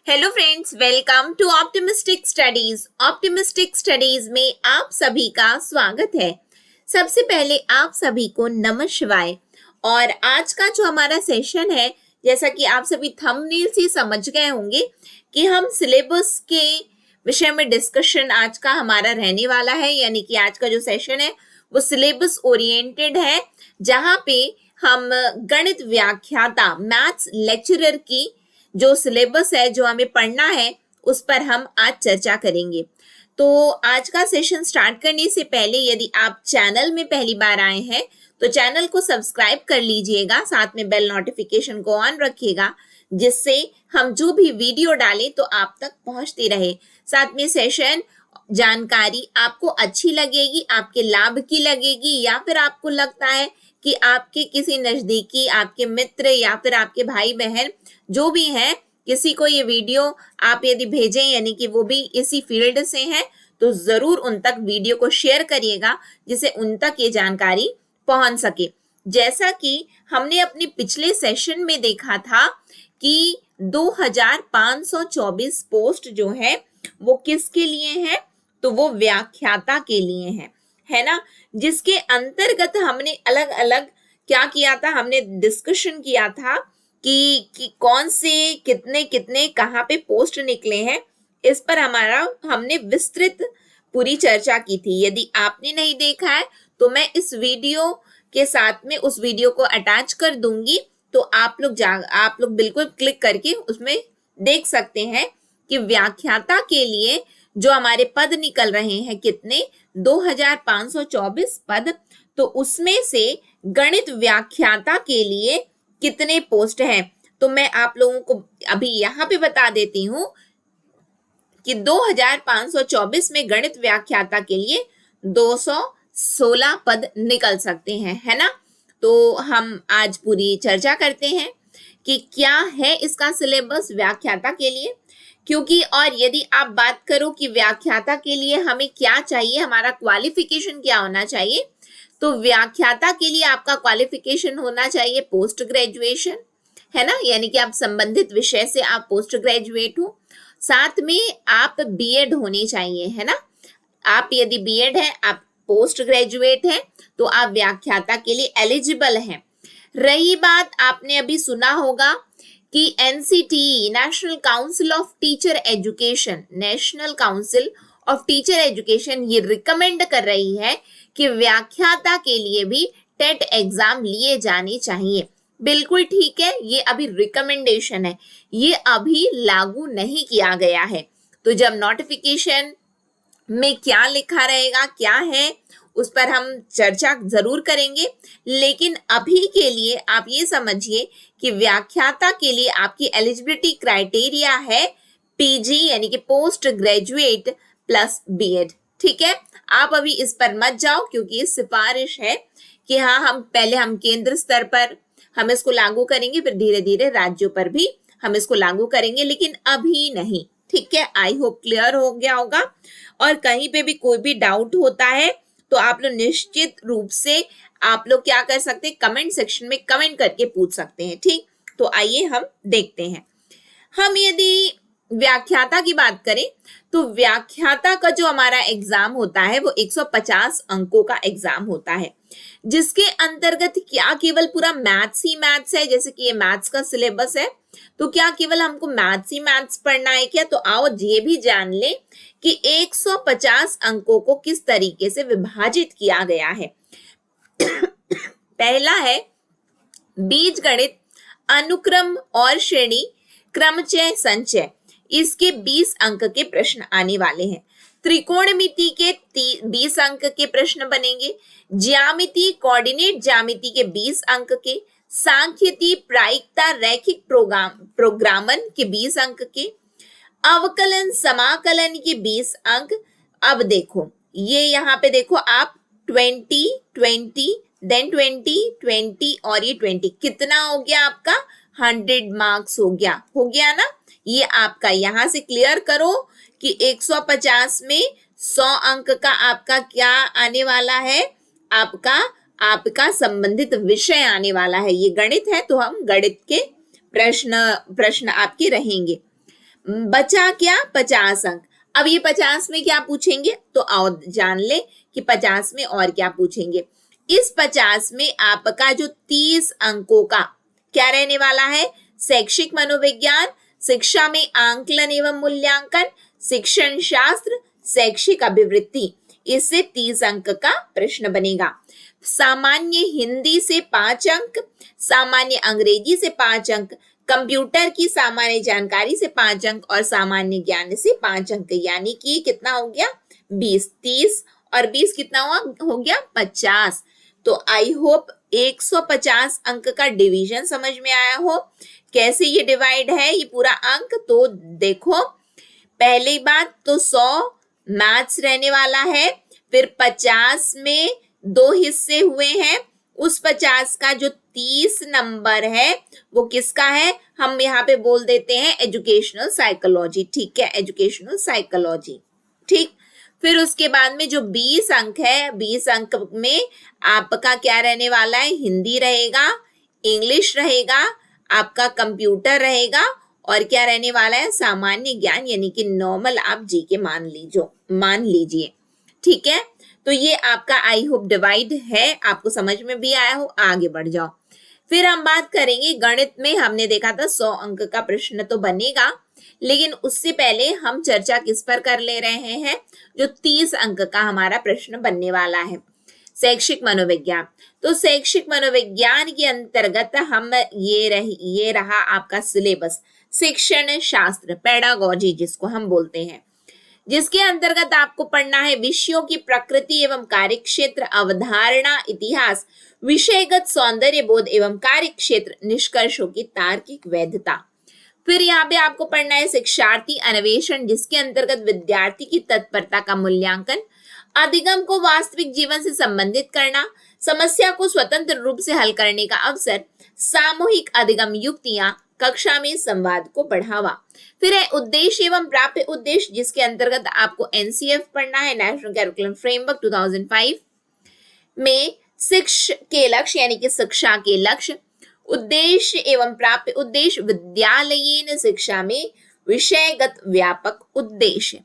Hello friends, welcome to optimistic studies. Optimistic studies में आप सभी का स्वागत है। सबसे पहले आप सभी को नमः शिवाय। और आज का जो हमारा सेशन है, जैसा कि आप सभी थंबनेल से समझ गए होंगे कि हम सिलेबस के विषय में डिस्कशन आज का हमारा रहने वाला है। यानी कि आज का जो सेशन है वो सिलेबस ओरिएंटेड है, जहाँ पे हम गणित व्याख्याता मैथ्स लेक्चरर की जो सिलेबस है, जो हमें पढ़ना है, उस पर हम आज चर्चा करेंगे। तो आज का सेशन स्टार्ट करने से पहले यदि आप चैनल में पहली बार आए हैं तो चैनल को सब्सक्राइब कर लीजिएगा, साथ में बेल नोटिफिकेशन को ऑन रखिएगा, जिससे हम जो भी वीडियो डालें तो आप तक पहुंचती रहे। साथ में सेशन जानकारी आपको अच्छी लगेगी, आपके लाभ की लगेगी, या फिर आपको लगता है कि आपके किसी नजदीकी आपके मित्र या फिर आपके भाई बहन जो भी हैं, किसी को ये वीडियो आप यदि भेजें, यानी कि वो भी इसी फील्ड से हैं, तो जरूर उन तक वीडियो को शेयर करिएगा, जिससे उन तक ये जानकारी पहुंच सके। जैसा कि हमने अपने पिछले सेशन में देखा था कि 2524 पोस्ट जो है वो किसके लिए है, तो वो व्याख्याता के लिए है ना। जिसके अंतर्गत हमने अलग अलग क्या किया था, हमने डिस्कशन किया था कि कौन से कितने कितने कहाँ पे पोस्ट निकले हैं। इस पर हमने विस्तृत पूरी चर्चा की थी। यदि आपने नहीं देखा है तो मैं इस वीडियो के साथ में उस वीडियो को अटैच कर दूंगी, तो आप लोग बिल्कुल क्लिक करके उसमें देख सकते हैं कि व्याख्याता के लिए जो हमारे पद निकल रहे हैं कितने, 2524 पद। तो उसमें से गणित व्याख्याता के लिए कितने पोस्ट हैं, तो मैं आप लोगों को अभी यहाँ पे बता देती हूँ कि 2524 में गणित व्याख्याता के लिए 216 पद निकल सकते हैं, है ना। तो हम आज पूरी चर्चा करते हैं कि क्या है इसका सिलेबस व्याख्याता के लिए। क्योंकि और यदि आप बात करो कि व्याख्याता के लिए हमें क्या चाहिए, हमारा क्वालिफिकेशन क्या होना चाहिए, तो व्याख्याता के लिए आपका क्वालिफिकेशन होना चाहिए पोस्ट ग्रेजुएशन, है ना। यानी कि आप संबंधित विषय से आप पोस्ट ग्रेजुएट हो, साथ में आप बीएड होने चाहिए, है ना। आप यदि बीएड है, आप पोस्ट ग्रेजुएट हैं, तो आप व्याख्याता के लिए एलिजिबल हैं। रही बात, आपने अभी सुना होगा कि NCT national council of teacher education ये रिकमेंड कर रही है कि व्याख्याता के लिए भी टेट एग्जाम लिए जाने चाहिए। बिल्कुल ठीक है, ये अभी रिकमेंडेशन है, ये अभी लागू नहीं किया गया है। तो जब नोटिफिकेशन में क्या लिखा रहेगा, क्या है, उस पर हम चर्चा जरूर करेंगे। लेकिन अभी के लिए आप ये समझिए कि व्याख्याता के लिए आपकी एलिजिबिलिटी क्राइटेरिया है पीजी, यानी कि पोस्ट ग्रेजुएट प्लस बीएड। ठीक है, आप अभी इस पर मत जाओ, क्योंकि ये सिफारिश है कि हाँ, हम केंद्र स्तर पर हम इसको लागू करेंगे, फिर धीरे धीरे राज्यों पर भी हम इसको लागू करेंगे, लेकिन अभी नहीं। ठीक है, आई होप क्लियर हो गया होगा। और कहीं पे भी कोई भी डाउट होता है तो आप लोग निश्चित रूप से आप लोग क्या कर सकते हैं, कमेंट सेक्शन में कमेंट करके पूछ सकते हैं। ठीक, तो आइए हम देखते हैं। हम यदि व्याख्याता की बात करें तो व्याख्याता का जो हमारा एग्जाम होता है वो 150 अंकों का एग्जाम होता है, जिसके अंतर्गत क्या केवल पूरा मैथ्स ही मैथ्स है, जैसे कि ये मैथ्स का सिलेबस है, तो क्या केवल हमको मैथ्स ही मैथ्स पढ़ना है क्या। तो आओ ये भी जान ले कि 150 अंकों को किस तरीके से विभाजित किया गया है। पहला है बीजगणित, अनुक्रम और श्रेणी, क्रमचय, संचय। इसके 20 अंक के प्रश्न आने वाले हैं। त्रिकोणमिति के 20 अंक के प्रश्न बनेंगे। ज्यामिति, कोऑर्डिनेट ज्यामिति के 20 अंक के, सांख्यिकी, प्रायिकता, रैखिक प्रोग्रामन के 20 अंक के, अवकलन समाकलन के 20 अंक। अब देखो, ये यहाँ पे देखो आप 20 20 देन 20 20 और ये 20, कितना हो गया आपका, 100 मार्क्स हो गया ना। ये आपका यहाँ से क्लियर करो कि 150 में 100 अंक का आपका क्या आने वाला है, आपका संबंधित विषय आने वाला है। ये गणित है तो हम गणित के प्रश्न आपके रहेंगे। बचा क्या 50 अंक। अब ये 50 में क्या पूछेंगे तो आओ जान ले कि 50 में और क्या पूछेंगे। इस 50 में आपका जो 30 अंकों का क्या रहने वाला है, शैक्षिक मनोविज्ञान, शिक्षा में आंकलन एवं मूल्यांकन, शिक्षण शास्त्र, शैक्षिक अभिवृत्ति, इससे 30 अंक का प्रश्न बनेगा। सामान्य हिंदी से 5 अंक, सामान्य अंग्रेजी से 5 अंक, कंप्यूटर की सामान्य जानकारी से 5 अंक और सामान्य ज्ञान से 5 अंक, यानी कि कितना हो गया 20, 30 और 20 कितना हुआ हो गया 50। तो आई होप 150 अंक का डिवीजन समझ में आया हो। कैसे ये डिवाइड है ये पूरा अंक, तो देखो पहली बात तो 100 मैथ्स रहने वाला है, फिर 50 में 2 हिस्से हुए हैं, उस 50 का जो 30 नंबर है वो किसका है, हम यहाँ पे बोल देते हैं एजुकेशनल साइकोलॉजी। ठीक है, एजुकेशनल साइकोलॉजी। ठीक, फिर उसके बाद में जो 20 अंक है, 20 अंक में आपका क्या रहने वाला है, हिंदी रहेगा, इंग्लिश रहेगा, आपका कंप्यूटर रहेगा और क्या रहने वाला है, सामान्य ज्ञान यानी कि नॉर्मल आप जीके मान लीजिए। ठीक है, तो ये आपका आई होप डिवाइड है, आपको समझ में भी आया हो। आगे बढ़ जाओ। फिर हम बात करेंगे गणित में, हमने देखा था 100 अंक का प्रश्न तो बनेगा, लेकिन उससे पहले हम चर्चा किस पर कर ले रहे हैं, जो 30 अंक का हमारा प्रश्न बनने वाला है, शैक्षिक मनोविज्ञान। तो शैक्षिक मनोविज्ञान के अंतर्गत हम ये रहा आपका सिलेबस, शिक्षण शास्त्र, पेडागोजी जिसको हम बोलते हैं, जिसके अंतर्गत आपको पढ़ना है विषयों की प्रकृति एवं कार्यक्षेत्र, अवधारणा, इतिहास, विषयगत सौंदर्य बोध एवं कार्यक्षेत्र, निष्कर्षों की तार्किक वैधता। फिर यहाँ पे आपको पढ़ना है शिक्षार्थी अन्वेषण, जिसके अंतर्गत विद्यार्थी की तत्परता का मूल्यांकन, अधिगम को वास्तविक जीवन से संबंधित करना, समस्या को स्वतंत्र रूप से हल करने का अवसर, सामूहिक अधिगम युक्तियां, कक्षा में संवाद को बढ़ावा। फिर है उद्देश्य एवं प्राप्य उद्देश्य, जिसके अंतर्गत आपको एनसीएफ पढ़ना है, नेशनल कैरिकुलम फ्रेमवर्क 2005 में, शिक्षा के लक्ष्य यानी कि शिक्षा के लक्ष्य, उद्देश्य एवं प्राप्य उद्देश्य, विद्यालयीन शिक्षा में विषयगत व्यापक उद्देश्य।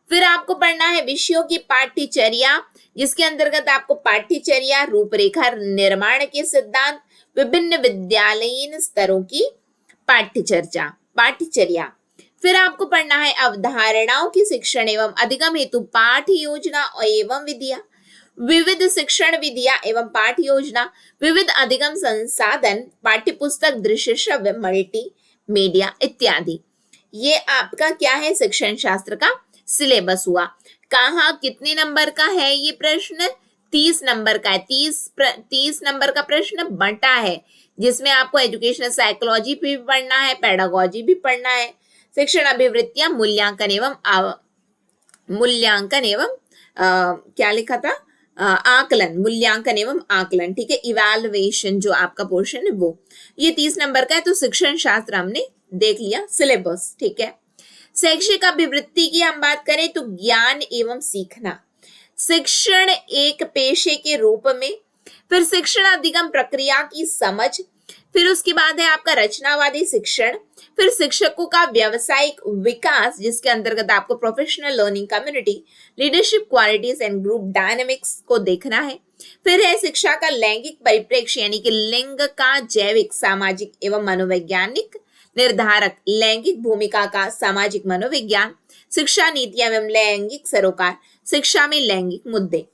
फिर आपको पढ़ना है विषयों की पाठ्यचर्या, जिसके अंतर्गत आपको पाठ्यचर्या, रूपरेखा निर्माण के सिद्धांत, विभिन्न विद्यालयीन स्तरों की पाठ्यचर्या। फिर आपको पढ़ना है अवधारणाओं की शिक्षण एवं अधिगम हेतु पाठ योजना एवं विधियां, विविध शिक्षण विधियां एवं पाठ योजना, विविध अधिगम संसाधन, पाठ्यपुस्तक, दृश्य श्रव्य, मल्टी मीडिया इत्यादि। ये आपका क्या है, शिक्षण शास्त्र का सिलेबस हुआ। कहाँ कितने नंबर का है ये प्रश्न, 30 नंबर का है। 30 नंबर का प्रश्न बंटा है, जिसमें आपको एजुकेशनल साइकोलॉजी भी पढ़ना है, पेडागोजी भी पढ़ना है, शिक्षण अभिवृत्तियां, मूल्यांकन एवं क्या लिखा था, आकलन, मूल्यांकन एवं आकलन। ठीक है, इवैल्यूएशन जो आपका पोर्शन है वो, ये 30 नंबर का है। तो शिक्षण शास्त्र हमने देख लिया सिलेबस। ठीक है, शैक्षिक अभिवृत्ति की हम बात करें तो ज्ञान एवं सीखना, शिक्षण एक पेशे के रूप में, फिर शिक्षण अधिगम प्रक्रिया की समझ, फिर उसके बाद है आपका रचनावादी शिक्षण, फिर शिक्षकों का व्यावसायिक विकास, जिसके अंतर्गत आपको professional learning, community, leadership qualities and group dynamics को देखना है। फिर है शिक्षा का लैंगिक परिप्रेक्ष्य यानी कि लिंग का जैविक, सामाजिक एवं मनोवैज्ञानिक निर्धारक, लैंगिक भूमिका का सामाजिक मनोविज्ञान, शिक्षा नीतियां एवं लैंगिक सरोकार, शिक्षा में लैंगिक मुद्दे।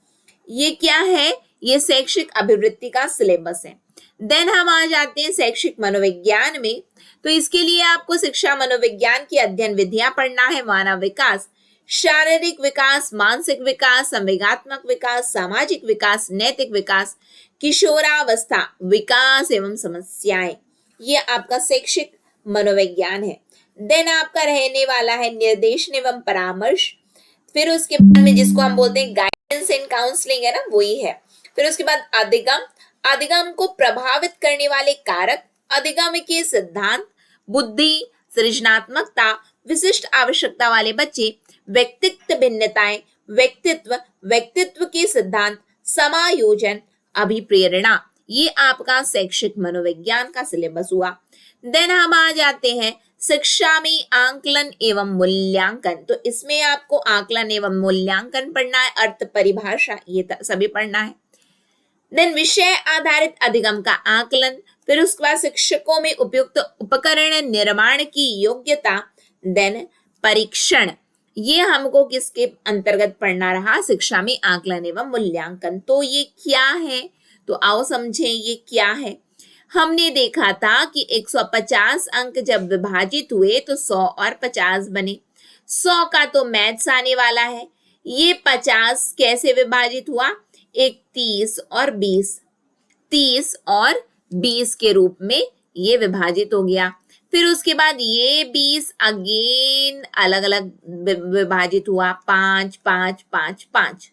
ये क्या है, ये शैक्षिक अभिवृत्ति का सिलेबस है। देन हम आ जाते हैं शैक्षिक मनोविज्ञान में। तो इसके लिए आपको शिक्षा मनोविज्ञान की अध्ययन विधियां पढ़ना है, मानव विकास, शारीरिक विकास, मानसिक विकास, संवेगात्मक विकास, सामाजिक विकास, नैतिक विकास, किशोरावस्था विकास एवं समस्याएं। ये आपका शैक्षिक मनोविज्ञान है। देन आपका रहने वाला है निर्देशन एवं परामर्श, फिर उसके बाद में जिसको हम बोलते हैं गाइडेंस एंड काउंसलिंग है ना, वही है। फिर उसके बाद अधिगम, अधिगम को प्रभावित करने वाले कारक, अधिगम के सिद्धांत, बुद्धि, सृजनात्मकता, विशिष्ट आवश्यकता वाले बच्चे, व्यक्तित्व भिन्नताएं, व्यक्तित्व के सिद्धांत, समायोजन, अभिप्रेरणा। ये आपका शैक्षिक मनोविज्ञान का सिलेबस हुआ। देन हम आ जाते हैं शिक्षा में आकलन एवं मूल्यांकन, तो इसमें आपको आकलन एवं मूल्यांकन पढ़ना है, अर्थ परिभाषा ये सभी पढ़ना है। देन विषय आधारित अधिगम का आकलन, फिर उसके बाद शिक्षकों में उपयुक्त उपकरण निर्माण की योग्यता, देन परीक्षण, ये हमको किसके अंतर्गत पढ़ना रहा, शिक्षा में आकलन एवं मूल्यांकन। तो ये क्या है, तो आओ समझें ये क्या है। हमने देखा था कि 150 अंक जब विभाजित हुए तो 100 और 50 बने। 100 का तो मैथ्स आने वाला है, ये 50 कैसे विभाजित हुआ, एक 30 और 20, 30 और 20 के रूप में ये विभाजित हो गया। फिर उसके बाद ये 20 अगेन अलग अलग विभाजित हुआ, 5 5 5 5,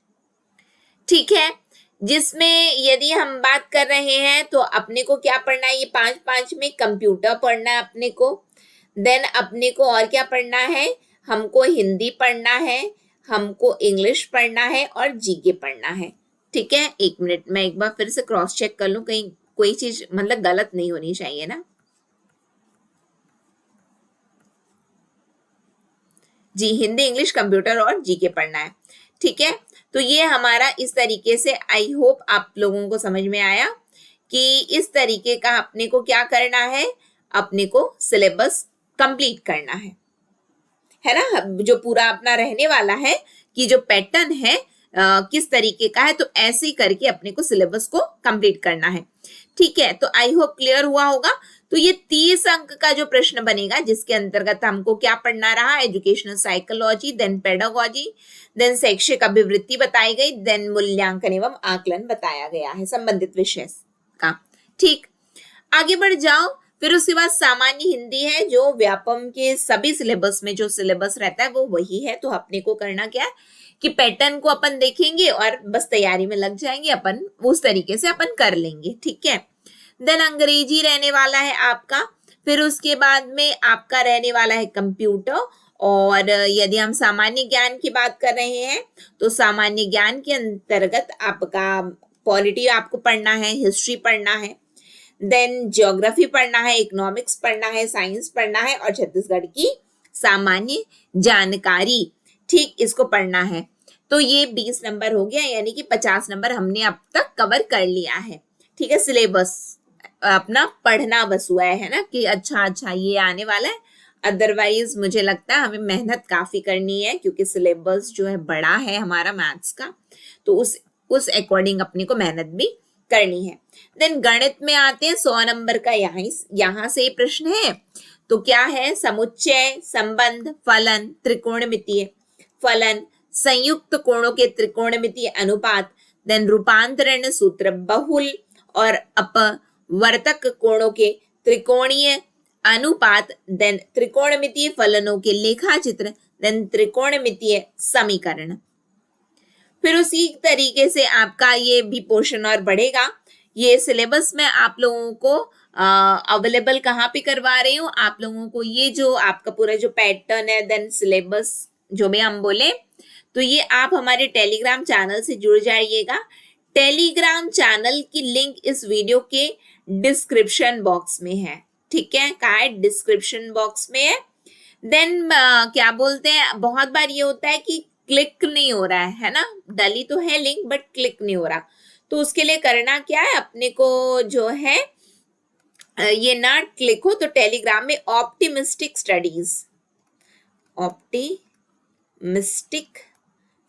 ठीक है। जिसमें यदि हम बात कर रहे हैं तो अपने को क्या पढ़ना है, ये 5 5 में कंप्यूटर पढ़ना है अपने को। देन अपने को और क्या पढ़ना है, हमको हिंदी पढ़ना है, हमको इंग्लिश पढ़ना है और जीके पढ़ना है, ठीक है। 1 मिनट मैं एक बार फिर से क्रॉस चेक कर लूं, कहीं कोई चीज मतलब गलत नहीं होनी चाहिए ना। जी, हिंदी इंग्लिश कंप्यूटर और जीके पढ़ना है, ठीक है। तो ये हमारा इस तरीके से, आई होप आप लोगों को समझ में आया कि इस तरीके का अपने को क्या करना है, अपने को सिलेबस कंप्लीट करना है ना। जो पूरा अपना रहने वाला है कि जो पैटर्न है किस तरीके का है, तो ऐसे ही करके अपने को सिलेबस को कंप्लीट करना है, ठीक है। तो आई होप क्लियर हुआ होगा। तो ये 30 अंक का जो प्रश्न बनेगा जिसके अंतर्गत हमको क्या पढ़ना रहा, educational psychology, then pedagogy, then शैक्षिक अभिवृत्ति बताई गई, देन मूल्यांकन एवं आकलन बताया गया है संबंधित विषय का, ठीक। आगे बढ़ जाओ। फिर उसके बाद सामान्य हिंदी है, जो व्यापम के सभी सिलेबस में जो सिलेबस रहता है वो वही है। तो अपने को करना क्या है कि पैटर्न को अपन देखेंगे और बस तैयारी में लग जाएंगे, अपन उस तरीके से अपन कर लेंगे, ठीक है। देन अंग्रेजी रहने वाला है आपका, फिर उसके बाद में आपका रहने वाला है कंप्यूटर। और यदि हम सामान्य ज्ञान की बात कर रहे हैं तो सामान्य ज्ञान के अंतर्गत आपका पॉलिटी आपको पढ़ना है, हिस्ट्री पढ़ना है, देन ज्योग्राफी पढ़ना है, इकोनॉमिक्स पढ़ना है, साइंस पढ़ना है और छत्तीसगढ़ की सामान्य जानकारी, ठीक, इसको पढ़ना है। तो ये 20 नंबर हो गया, यानी कि 50 नंबर हमने अब तक कवर कर लिया है, ठीक है। सिलेबस अपना पढ़ना बस हुआ है ना कि अच्छा ये आने वाला है। अदरवाइज मुझे लगता है हमें मेहनत काफी करनी है, क्योंकि सिलेबस जो है बड़ा है हमारा मैथ्स का, तो उस अकॉर्डिंग अपने को मेहनत भी करनी है। देन गणित में आते हैं, 100 नंबर का यहाँ से प्रश्न है। तो क्या है, समुच्चय, संबंध, फलन, त्रिकोणमितीय फलन, संयुक्त कोणों के त्रिकोणमितीय अनुपात, देन रूपांतरण सूत्र, बहुल और अपवर्तक कोणों के त्रिकोणीय अनुपात, देन त्रिकोणमितीय फलनों के लेखाचित्र, देन त्रिकोणमितीय समीकरण। फिर उसी तरीके से आपका ये भी पोर्शन और बढ़ेगा। ये सिलेबस में आप लोगों को अवेलेबल कहाँ पे करवा रही हूँ, आप लोगों को ये जो आपका पूरा जो पैटर्न है, देन सिलेबस जो भी हम बोले, तो ये आप हमारे टेलीग्राम चैनल से जुड़ जाइएगा। टेलीग्राम चैनल की लिंक इस वीडियो के डिस्क्रिप्शन बॉक्स में है, ठीक है। कहाँ है, डिस्क्रिप्शन बॉक्स में है। देन क्या बोलते हैं, बहुत बार ये होता है कि क्लिक नहीं हो रहा है ना, डली तो है लिंक बट क्लिक नहीं हो रहा। तो उसके लिए करना क्या है, अपने को जो है ये ना क्लिक हो तो टेलीग्राम में ऑप्टिमिस्टिक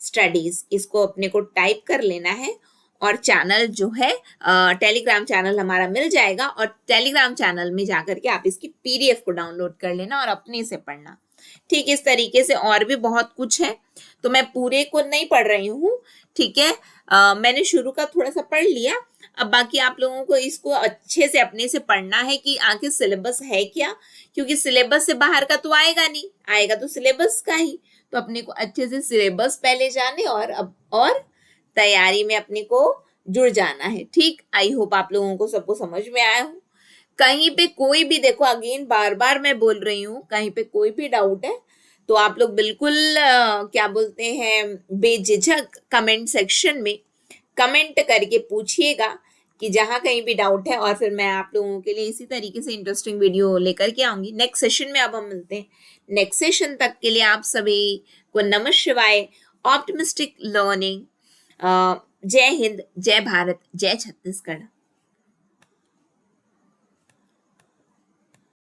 स्टडीज इसको अपने को टाइप कर लेना है और चैनल जो है टेलीग्राम चैनल हमारा मिल जाएगा। और टेलीग्राम चैनल में जाकर के आप इसकी पीडीएफ को डाउनलोड कर लेना और अपने से पढ़ना, ठीक। इस तरीके से और भी बहुत कुछ है, तो मैं पूरे को नहीं पढ़ रही हूँ, ठीक है। मैंने शुरू का थोड़ा सा पढ़ लिया, अब बाकी आप लोगों को इसको अच्छे से अपने से पढ़ना है कि आखिर सिलेबस है क्या, क्योंकि सिलेबस से बाहर का तो आएगा नहीं, आएगा तो सिलेबस का ही। तो अपने को अच्छे से सिलेबस पहले जाने और तैयारी में अपने को जुड़ जाना है, ठीक। आई होप आप लोगों को सबको समझ में आया हो। कहीं पे कोई भी, देखो अगेन बार बार मैं बोल रही हूँ, कहीं पे कोई भी डाउट है तो आप लोग बिल्कुल क्या बोलते हैं बेझिझक कमेंट सेक्शन में कमेंट करके पूछिएगा कि जहाँ कहीं भी डाउट है, और फिर मैं आप लोगों के लिए इसी तरीके से इंटरेस्टिंग वीडियो लेकर के आऊंगी नेक्स्ट सेशन में। अब हम मिलते हैं नेक्स्ट सेशन, तक के लिए आप सभी को नमः शिवाय, ऑप्टिमिस्टिक लर्निंग, जय हिंद, जय भारत, जय छत्तीसगढ़।